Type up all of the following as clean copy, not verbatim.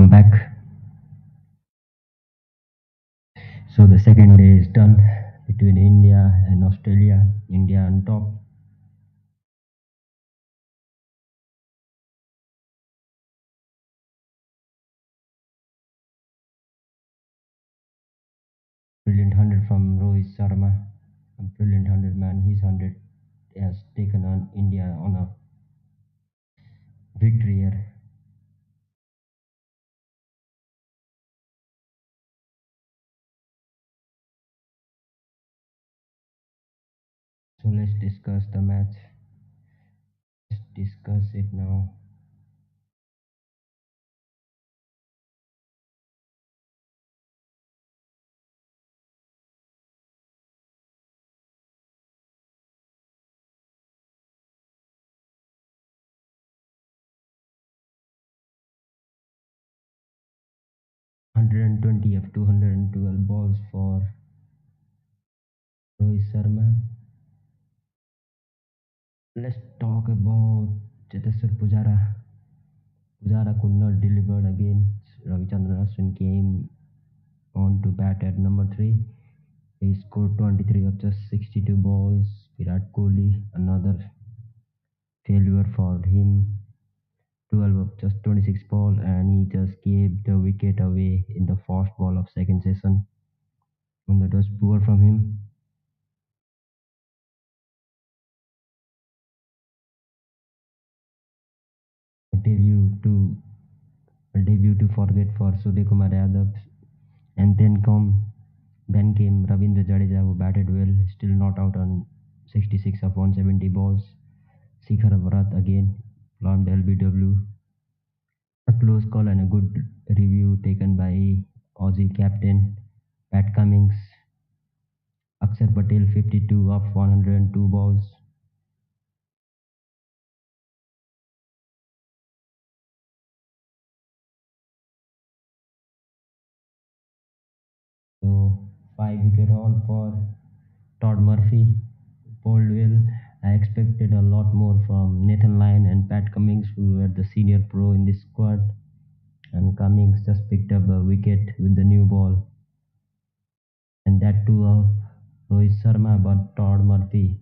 welcome back. So the second day is done between India and Australia. India on top. Brilliant 100 from Rohit Sharma. A brilliant 100 man. His 100 has taken on India on a victory here. So let's discuss the match. Let's discuss it now. Hundred and 20 of 212 balls for Rohit Sharma. Let's talk about Cheteshwar Pujara. Pujara could not deliver again. Ravichandran Ashwin came on to bat at number 3. He scored 23 of just 62 balls. Virat Kohli, another failure for him. 12 of just 26 balls, and he just gave the wicket away in the first ball of second session. And that was poor from him. A debut to forget for Surya Kumar Yadav, and then came Ravindra Jadeja, who batted well, still not out on 66 of 170 balls. Shikhar Bharat again plumbed LBW. A close call and a good review taken by Aussie captain Pat Cummins. Akshar Patel 52 of 102 balls. So 5 wicket haul for Todd Murphy. Bowled well. I expected a lot more from Nathan Lyon and Pat Cummins, who were the senior pro in this squad. And Cummins just picked up a wicket with the new ball. And that too of Rohit Sharma, but Todd Murphy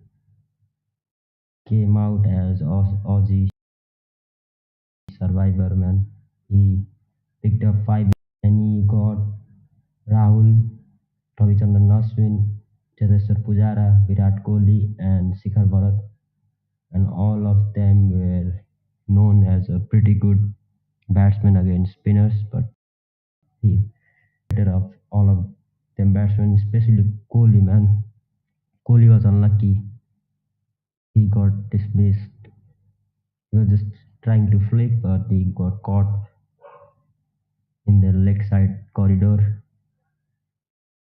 came out as Aussie survivor man. He picked up 5 and he got Rahul, Ravichandran Ashwin, Cheteshwar Pujara, Virat Kohli and Shikhar Bharat, and all of them were known as a pretty good batsman against spinners, but he better of all of them batsmen, especially Kohli man. Kohli was unlucky. He got dismissed. He was just trying to flick, but he got caught in the leg side corridor.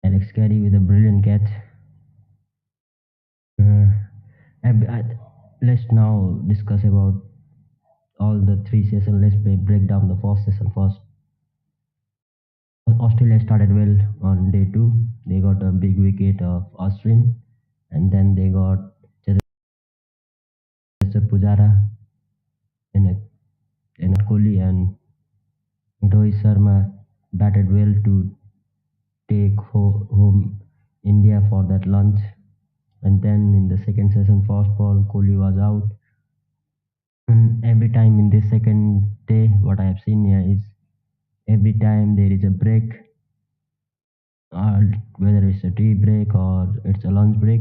Alex Carey with a brilliant catch. Uh, let's now discuss about all the 3 sessions. Let's break down the first session first. Australia started well on day 2. They got a big wicket of Ashwin, and then they got Cheteshwar Pujara and Kohli, and Rohit Sharma batted well to take home India for that lunch. And then in the second session, first ball, Kohli was out. And every time in this second day, what I have seen here is every time there is a break, whether it's a tea break or it's a lunch break,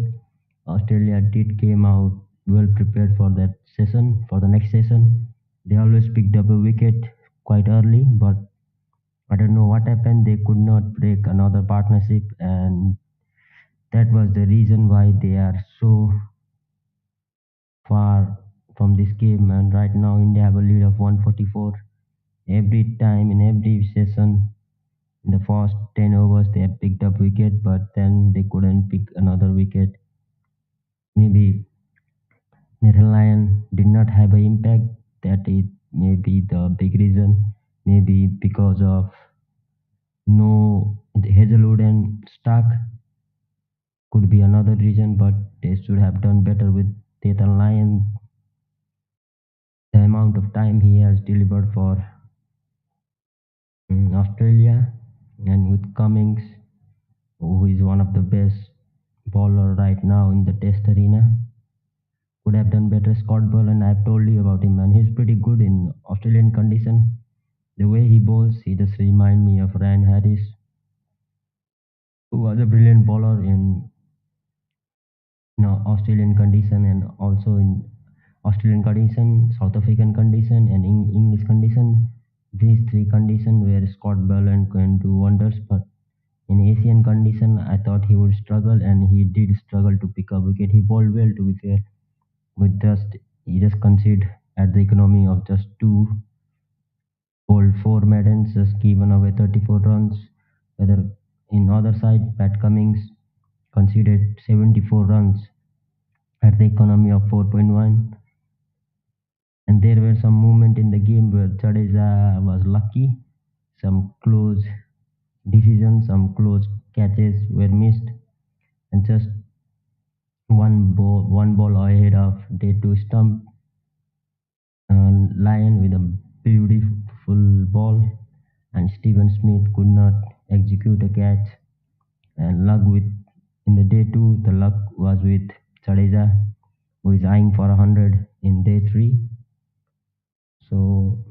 Australia did came out well prepared for that session. For the next session, they always picked up a wicket quite early, but I don't know what happened. They could not break another partnership, and that was the reason why they are so far from this game. And right now, India have a lead of 144. Every time in every session, in the first 10 overs, they have picked up wicket, but then they couldn't pick another wicket. Maybe Nathan Lyon did not have an impact. That is maybe the big reason. Maybe because of no Hazelwood and Stark could be another reason, but they should have done better with Nathan Lyon. The amount of time he has delivered for Australia, and with Cummings, who is one of the best bowler right now in the Test arena. Could have done better. Scott Boland, I've told you about him, and he's pretty good in Australian condition. The way he bowls, he just remind me of Ryan Harris, who was a brilliant bowler in Australian condition, and also in Australian condition, South African condition, and English condition. These three conditions where Scott Boland can do wonders, but in Asian condition, I thought he would struggle, and he did struggle to pick up wicket. He bowled well, to be fair, with just he just conceded at the economy of just two, bowled four maidens, just given away 34 runs. Whether in other side, Pat Cummins conceded 74 runs at the economy of 4.1. And there were some movement in the game where Jadeja was lucky. Some close decisions, some close catches were missed, and just one ball ahead of day two stump. Lion with a beautiful ball, and Steven Smith could not execute a catch. And luck with in the day two, the luck was with Jadeja, who is eyeing for 100 in day three. So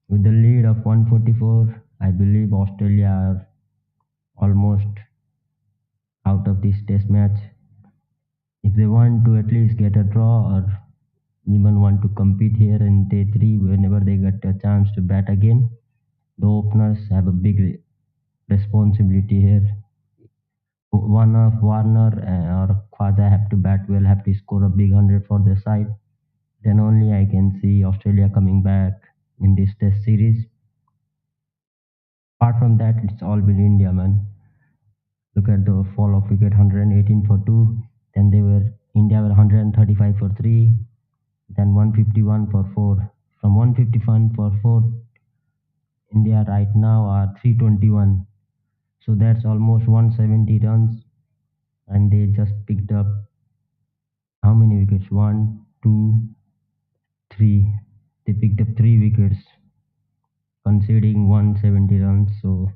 with the lead of 144, I believe Australia are almost out of this test match. If they want to at least get a draw or even want to compete here in day three, whenever they get a chance to bat again, the openers have a big responsibility here. One of Warner or Khwaja have to bat well, have to score a big 100 for their side. Then only I can see Australia coming back in this test series. Apart from that, it's all been India, man. Look at the fall of wicket, 118 for 2. Then they were India were 135 for 3. Then 151 for 4. From 151 for 4, India right now are 321. So that's almost 170 runs, and they just picked up how many wickets? One, two, three. They picked up 3 wickets, conceding 170 runs. So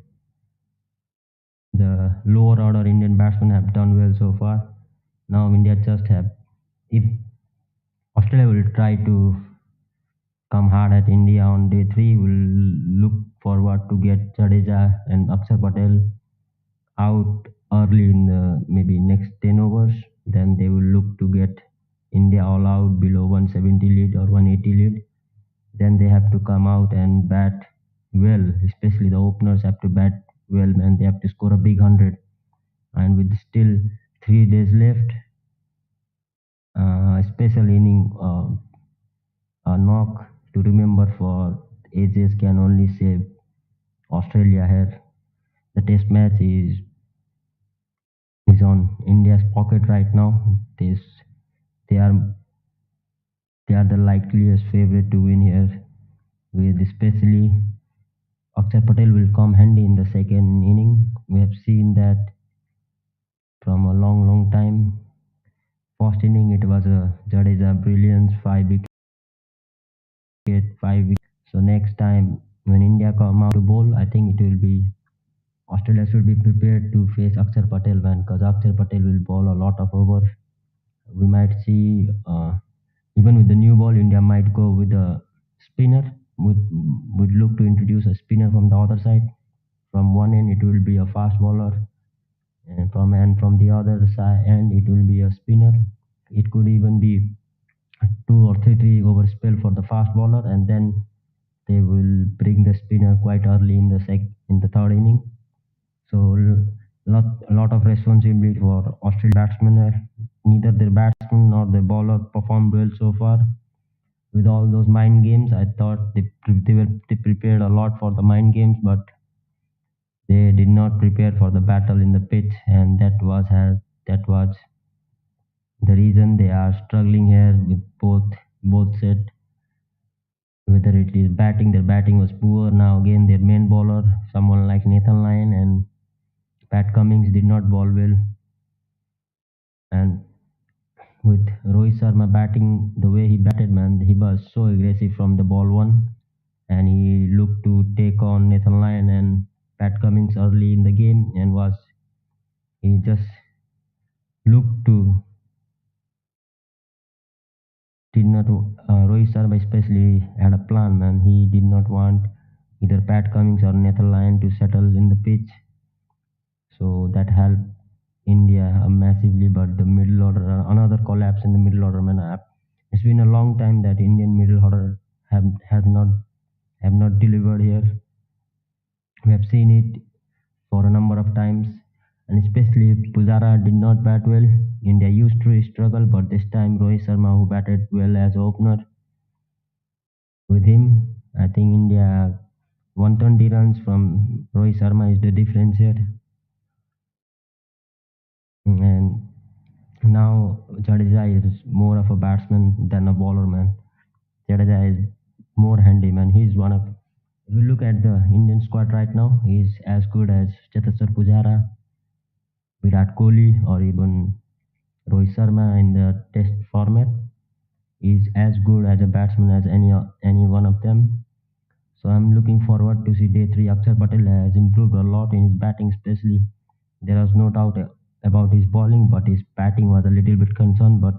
the lower order Indian batsmen have done well so far. Now India just have, if Australia will try to come hard at India on day three, will look forward to get Jadeja and Akshar Patel out early in the maybe next 10 overs. Then they will look to get India all out below 170 lead or 180 lead. Then they have to come out and bat well, especially the openers have to bat well, and they have to score a big 100. And with still 3 days left, a special inning, a knock to remember for ages can only save Australia here. The test match is on India's pocket right now. They are they are the likeliest favorite to win here. With especially Akshar Patel will come handy in the second inning. We have seen that from a long time. First inning it was a Jadeja brilliance, 5 wicket. So next time when India come out to bowl, I think it will be Australia should be prepared to face Akshar Patel, man, because Akshar Patel will bowl a lot of over. We might see even with the new ball, India might go with a spinner. Would look to introduce a spinner from the other side. From one end, it will be a fast bowler, and from the other side end, it will be a spinner. It could even be two or three over spell for the fast bowler, and then they will bring the spinner quite early in the third inning. So a lot of responsibility for Australian batsmen here. Neither their batsman nor their bowler performed well so far. With all those mind games, I thought they prepared a lot for the mind games, but they did not prepare for the battle in the pitch, and that was the reason they are struggling here with both set. Whether it is batting, their batting was poor. Now again, their main bowler, someone like Nathan Lyon and Pat Cummins, did not bowl well, and with Rohit Sharma batting the way he batted, man, he was so aggressive from the ball one, and he looked to take on on Nathan Lyon and Pat Cummins early in the game, and was he just looked to did not Rohit Sharma especially had a plan, man. He did not want either Pat Cummins or Nathan Lyon to settle in the pitch, so that helped India massively. But the middle order, another collapse in the middle order, man. It's been a long time that Indian middle order have not delivered here. We have seen it for a number of times, and especially Pujara did not bat well. India used to struggle, but this time Rohit Sharma, who batted well as opener, with him, I think India 120 runs from Rohit Sharma is the difference here. And now Jadeja is more of a batsman than a bowler, man. Jadeja is more handy, man. He's one of. If you look at the Indian squad right now, he's as good as Cheteshwar Pujara, Virat Kohli, or even Rohit Sharma in the Test format. Is as good as a batsman as any one of them. So I'm looking forward to see day three. Akshar Patel has improved a lot in his batting, especially. There was no doubt about his bowling, but his batting was a little bit concerned. But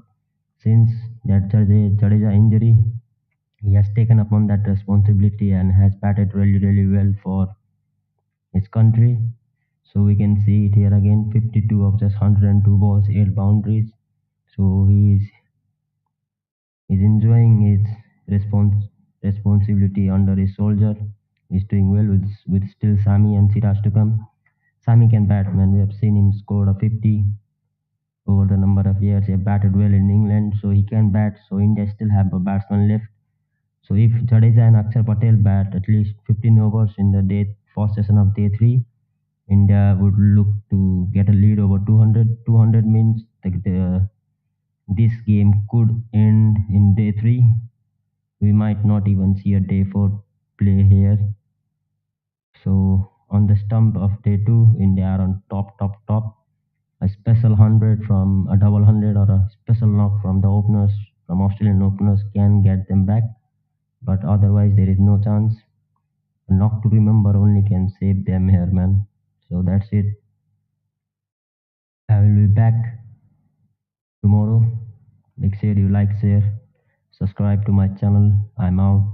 since that Jadeja injury, he has taken upon that responsibility and has batted really, really well for his country. So we can see it here again, 52 of just 102 balls, 8 boundaries. So he's enjoying his responsibility under his soldier. He's doing well with still Sami and Siraj to come. Sami can bat, man. We have seen him score a 50 over the number of years. He batted well in England, so he can bat. So India still have a batsman left. So if Jadeja and Akshar Patel bat at least 15 overs in the first session of day three, India would look to get a lead over 200. 200 means this game could end in day three. We might not even see a day four play here. So on the stump of day two, India are on top. A special 100 from a double 100 or a special knock from the openers, from Australian openers, can get them back. But otherwise, there is no chance. A knock to remember only can save them here, man. So that's it. I will be back tomorrow. Make sure you like, share, subscribe to my channel. I'm out.